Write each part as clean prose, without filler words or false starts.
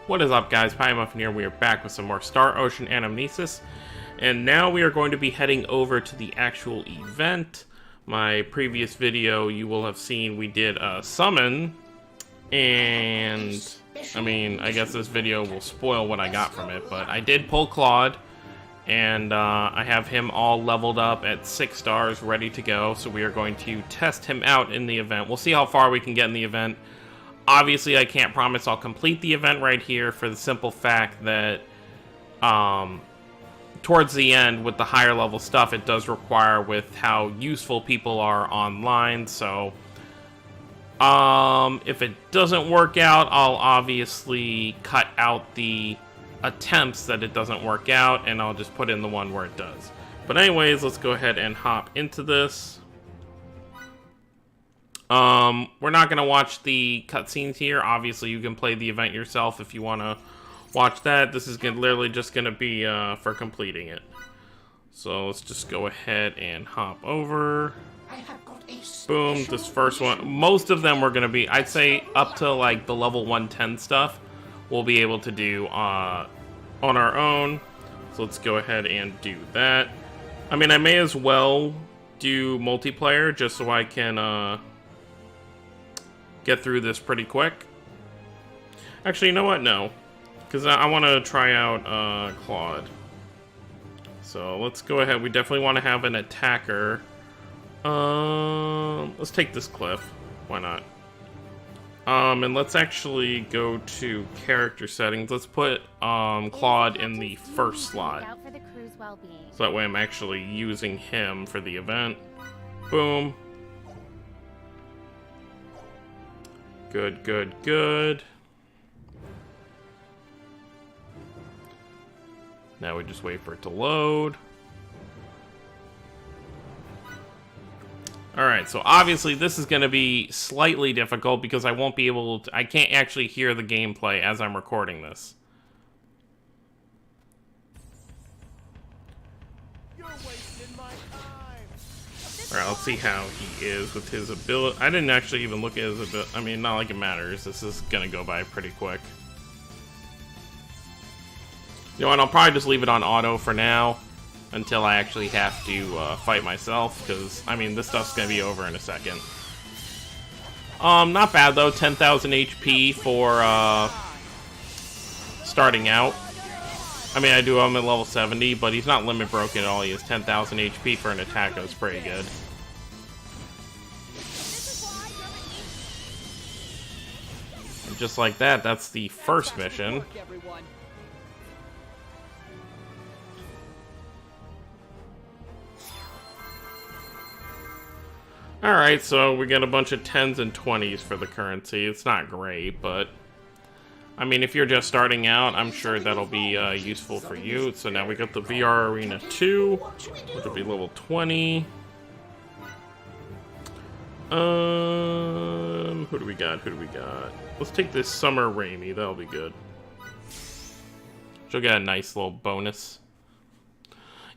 What is up, guys? PieMuffin here. We are back with some more Star Ocean Anamnesis, and now we are going to be heading over to the actual event. My previous video, you will have seen we did a summon, and I guess this video will spoil what I got from it, but I did pull Claude, and I have him all leveled up at 6 stars, ready to go, so we are going to test him out in the event. We'll see how far we can get in the event. Obviously, I can't promise I'll complete the event right here for the simple fact that towards the end, with the higher level stuff, it does require with how useful people are online. So, if it doesn't work out, I'll obviously cut out the attempts that it doesn't work out, and I'll just put in the one where it does. But anyways, let's go ahead and hop into this. We're not going to watch the cutscenes here. Obviously, you can play the event yourself if you want to watch that. This is literally just going to be for completing it. So let's just go ahead and hop over. Boom, this first one. Most of them we're going to be, I'd say up to like the level 110 stuff, we'll be able to do on our own. So let's go ahead and do that. I mean, I may as well do multiplayer just so I can get through this pretty quick. Actually, you know what? No. Because I want to try out Claude. So let's go ahead. We definitely want to have an attacker. Let's take this cliff. Why not? And let's actually go to character settings. Let's put Claude in the first slot. So that way I'm actually using him for the event. Boom. Good, good, good. Now we just wait for it to load. Alright, so obviously this is going to be slightly difficult because I won't be able to, I can't actually hear the gameplay as I'm recording this. Alright, let's see how he is with his ability. I didn't actually even look at his ability. I mean, not like it matters. This is gonna go by pretty quick. You know what, I'll probably just leave it on auto for now until I actually have to fight myself, because, I mean, this stuff's gonna be over in a second. Not bad, though. 10,000 HP for starting out. I mean, I do have him at level 70, but he's not limit broken at all. He has 10,000 HP for an attack. That's pretty good. And just like that, that's the first mission. Alright, so we get a bunch of 10s and 20s for the currency. It's not great, but I mean, if you're just starting out, I'm sure that'll be useful for you. So now we got the VR Arena 2, which will be level 20. Who do we got? Who do we got? Let's take this Summer Raimi. That'll be good. She'll get a nice little bonus.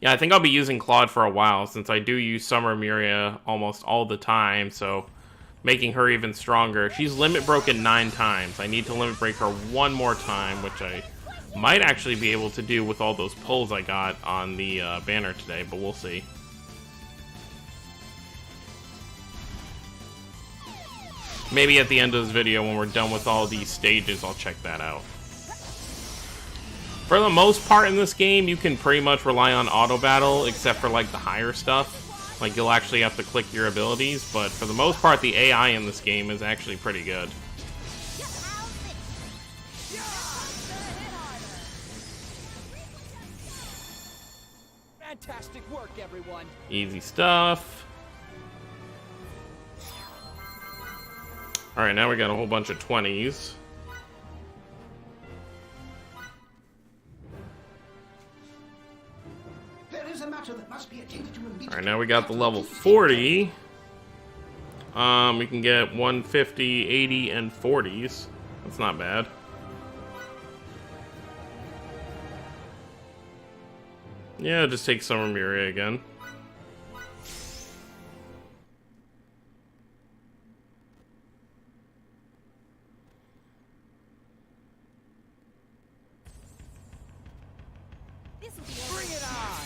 Yeah, I think I'll be using Claude for a while, since I do use Summer Miria almost all the time, so making her even stronger. She's limit broken 9 times. I need to limit break her one more time, which I might actually be able to do with all those pulls I got on the banner today, but we'll see. Maybe at the end of this video, when we're done with all these stages, I'll check that out. For the most part in this game, you can pretty much rely on auto battle, except for like the higher stuff. Like, you'll actually have to click your abilities, but for the most part, the AI in this game is actually pretty good. Fantastic work, everyone. Easy stuff. Alright, now we got a whole bunch of 20s. Alright, now we got the level 40. We can get 150, 80, and 40s. That's not bad. Yeah, just take Summer Miria again. Bring it on!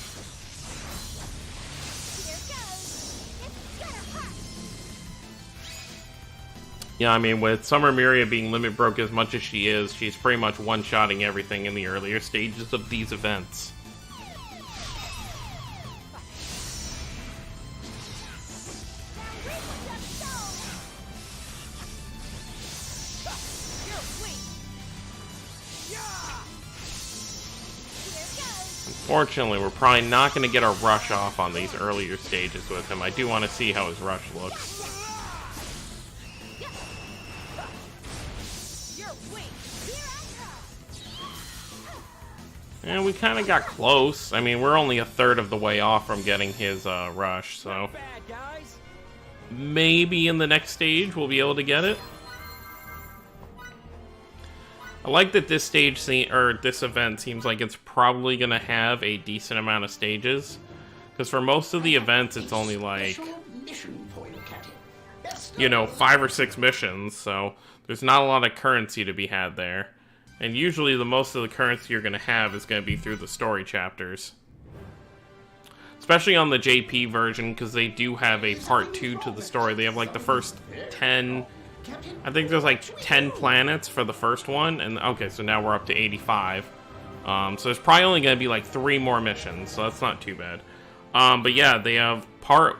Here goes. It's gonna hurt. Yeah, I mean, with Summer Miria being limit broke as much as she is, she's pretty much one-shotting everything in the earlier stages of these events. Unfortunately, we're probably not going to get a rush off on these earlier stages with him. I do want to see how his rush looks. And we kind of got close. I mean, we're only a third of the way off from getting his rush, so maybe in the next stage we'll be able to get it. I like that this this event seems like it's probably gonna have a decent amount of stages, because for most of the events it's only like, you know, 5 or 6 missions, so there's not a lot of currency to be had there. And usually the most of the currency you're gonna have is gonna be through the story chapters. Especially on the JP version, because they do have a part 2 to the story. They have like the first 10... I think there's like 10 planets for the first one, and okay, so now we're up to 85. So there's probably only going to be like 3 more missions, so that's not too bad. But yeah, they have part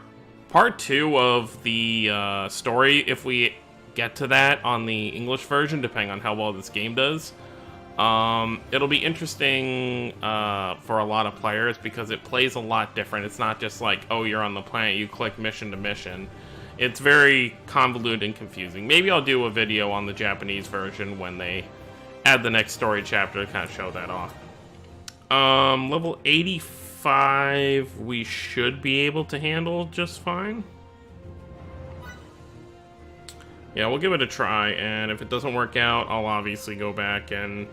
2 of the story, if we get to that on the English version, depending on how well this game does. It'll be interesting for a lot of players, because it plays a lot different. It's not just like, oh, you're on the planet, you click mission to mission. It's very convoluted and confusing. Maybe I'll do a video on the Japanese version when they add the next story chapter to kind of show that off. Level 85 we should be able to handle just fine. Yeah, we'll give it a try, and if it doesn't work out, I'll obviously go back and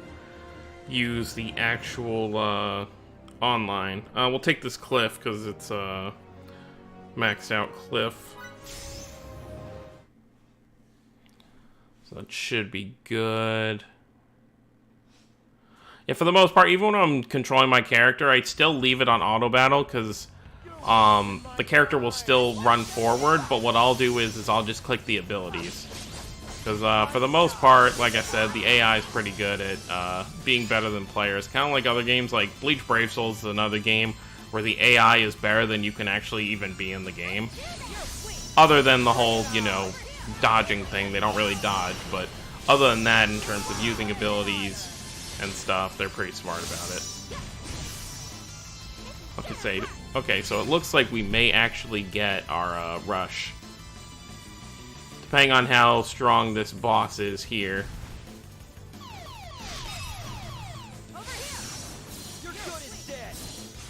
use the actual online. We'll take this cliff because it's a maxed out cliff. So that should be good. Yeah, for the most part, even when I'm controlling my character, I still leave it on auto battle, because the character will still run forward, but what I'll do is I'll just click the abilities. Because for the most part, like I said, the AI is pretty good at being better than players. Kind of like other games, like Bleach Brave Souls is another game where the AI is better than you can actually even be in the game. Other than the whole, you know, dodging thing, they don't really dodge, but other than that, in terms of using abilities and stuff, they're pretty smart about it. Okay, so it looks like we may actually get our rush, depending on how strong this boss is here.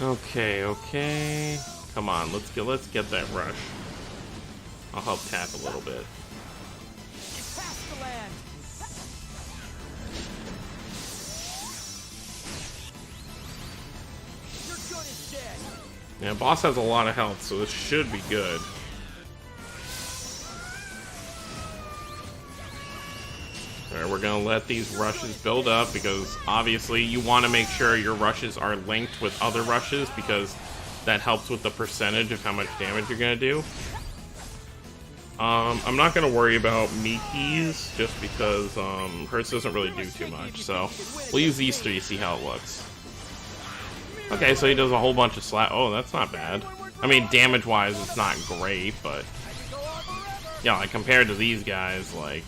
Okay. Come on, let's get that rush. I'll help tap a little bit. Yeah, boss has a lot of health, so this should be good. Alright, we're gonna let these rushes build up, because obviously you want to make sure your rushes are linked with other rushes, because that helps with the percentage of how much damage you're gonna do. I'm not gonna worry about Miki's, just because hers doesn't really do too much, so we'll use these 3 to see how it looks. Okay, so he does a whole bunch of slap. Oh, that's not bad. I mean, damage-wise, it's not great, but yeah, like compared to these guys, like.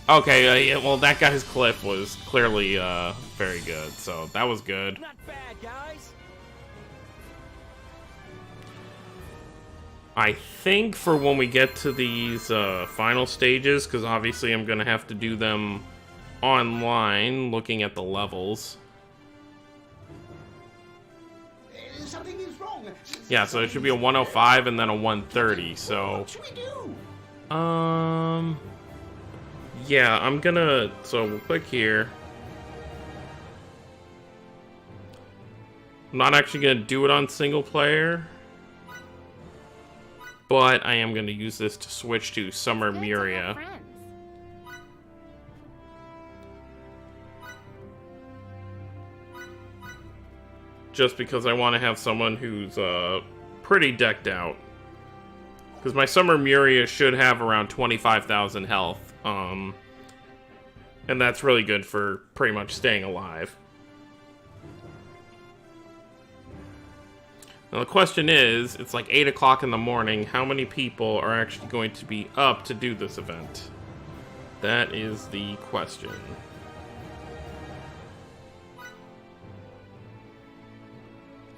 Okay, yeah, well, that guy's cliff was clearly very good, so that was good. Not bad, guys. I think for when we get to these final stages, because obviously I'm gonna have to do them online, looking at the levels. Something is wrong. Yeah, so it should be a 105 and then a 130, so... What should we do? Yeah, I'm gonna... So, we'll click here. I'm not actually gonna do it on single player, but I am gonna use this to switch to Summer Miria. just because I want to have someone who's pretty decked out. Because my Summer Muria should have around 25,000 health. And that's really good for pretty much staying alive. Now the question is, it's like 8 o'clock in the morning, how many people are actually going to be up to do this event? That is the question.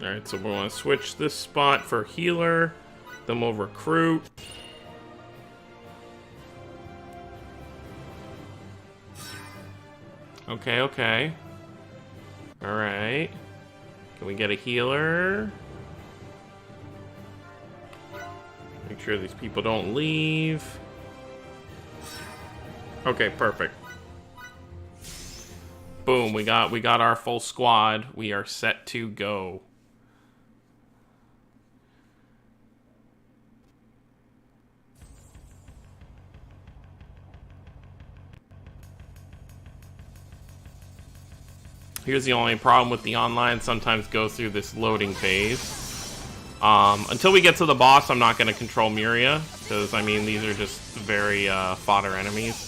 Alright, so we want to switch this spot for healer, then we'll recruit. Okay, okay. Alright. Can we get a healer? Make sure these people don't leave. Okay, perfect. Boom, we got our full squad. We are set to go. Here's the only problem with the online, sometimes goes through this loading phase. Until we get to the boss, I'm not going to control Muria, because, I mean, these are just very fodder enemies.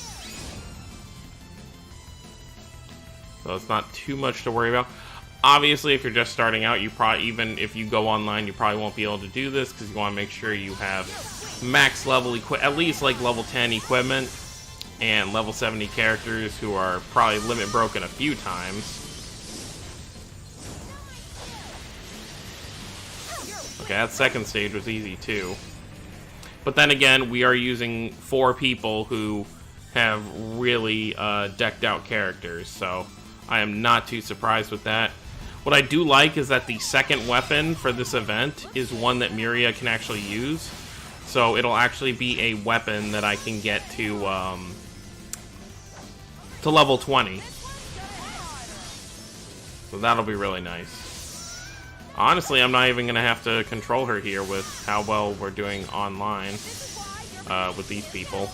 So it's not too much to worry about. Obviously, if you're just starting out, you probably, even if you go online, you probably won't be able to do this, because you want to make sure you have max level, at least like level 10 equipment, and level 70 characters who are probably limit broken a few times. Okay, that second stage was easy too. But then again, we are using 4 people who have really decked out characters, so I am not too surprised with that. What I do like is that the second weapon for this event is one that Muria can actually use. So it'll actually be a weapon that I can get to level 20. So that'll be really nice. Honestly, I'm not even going to have to control her here with how well we're doing online with these people.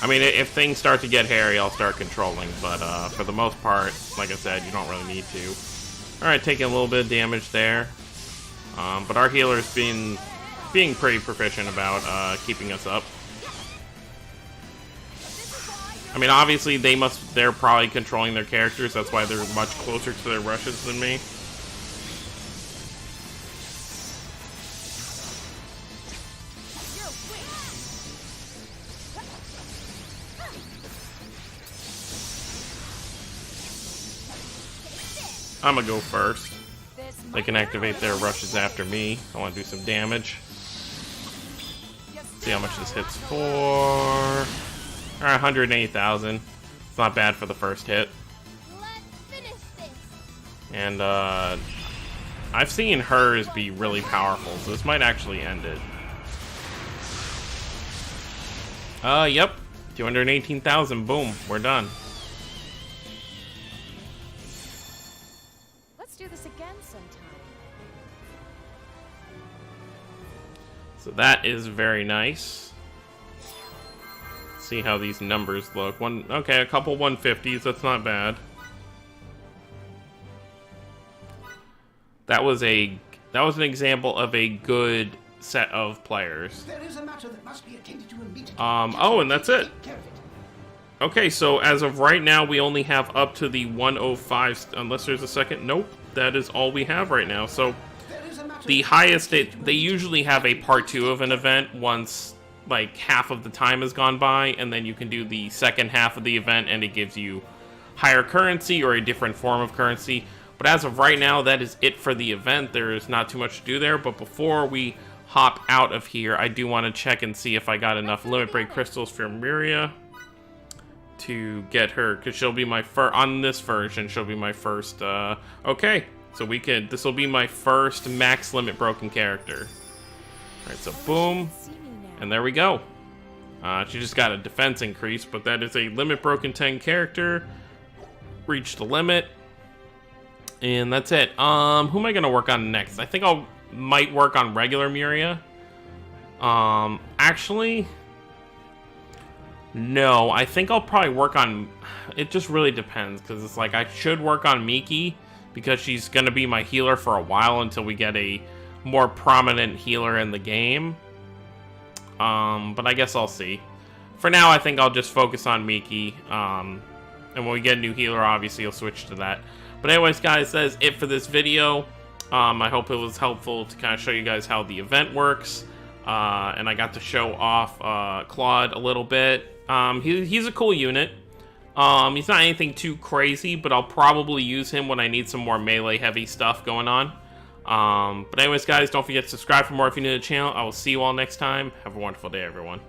I mean, if things start to get hairy, I'll start controlling, but for the most part, like I said, you don't really need to. Alright, taking a little bit of damage there. But our healer's being pretty proficient about keeping us up. I mean, obviously, they're probably controlling their characters, that's why they're much closer to their rushes than me. I'm gonna go first. They can activate their rushes after me. I want to do some damage. See how much this hits for. Alright, 108,000. It's not bad for the first hit. And I've seen hers be really powerful, so this might actually end it. Yep. 218,000. Boom. We're done. Let's do this again sometime. So that is very nice. See how these numbers look. Okay, a couple 150s, that's not bad. That was an example of a good set of players. There is a matter that must be attended to immediately. Oh, and that's it. Okay, so as of right now, we only have up to the 105, unless there's a second. Nope, that is all we have right now. So the highest, they usually have a part 2 of an event once like half of the time has gone by, and then you can do the second half of the event and it gives you higher currency or a different form of currency. But as of right now, that is it for the event. There is not too much to do there. But before we hop out of here, I do want to check and see if I got enough limit break crystals for Muria to get her, because she'll be my first on this version. She'll be my first. Okay, so this will be my first max limit broken character. All right, so boom. And there we go. She just got a defense increase, but that is a limit broken 10 character. Reached the limit. And that's it. Who am I going to work on next? I think might work on regular Muria. Actually, No, I think I'll probably work on... It just really depends, because it's like I should work on Miki, because she's going to be my healer for a while until we get a more prominent healer in the game. But I guess I'll see. For now, I think I'll just focus on Miki. And when we get a new healer, obviously, you'll switch to that. But anyways, guys, that is it for this video. I hope it was helpful to kind of show you guys how the event works. And I got to show off Claude a little bit. He's a cool unit. He's not anything too crazy, but I'll probably use him when I need some more melee heavy stuff going on. But anyways, guys, don't forget to subscribe for more if you're new to the channel. I will see you all next time. Have a wonderful day, everyone.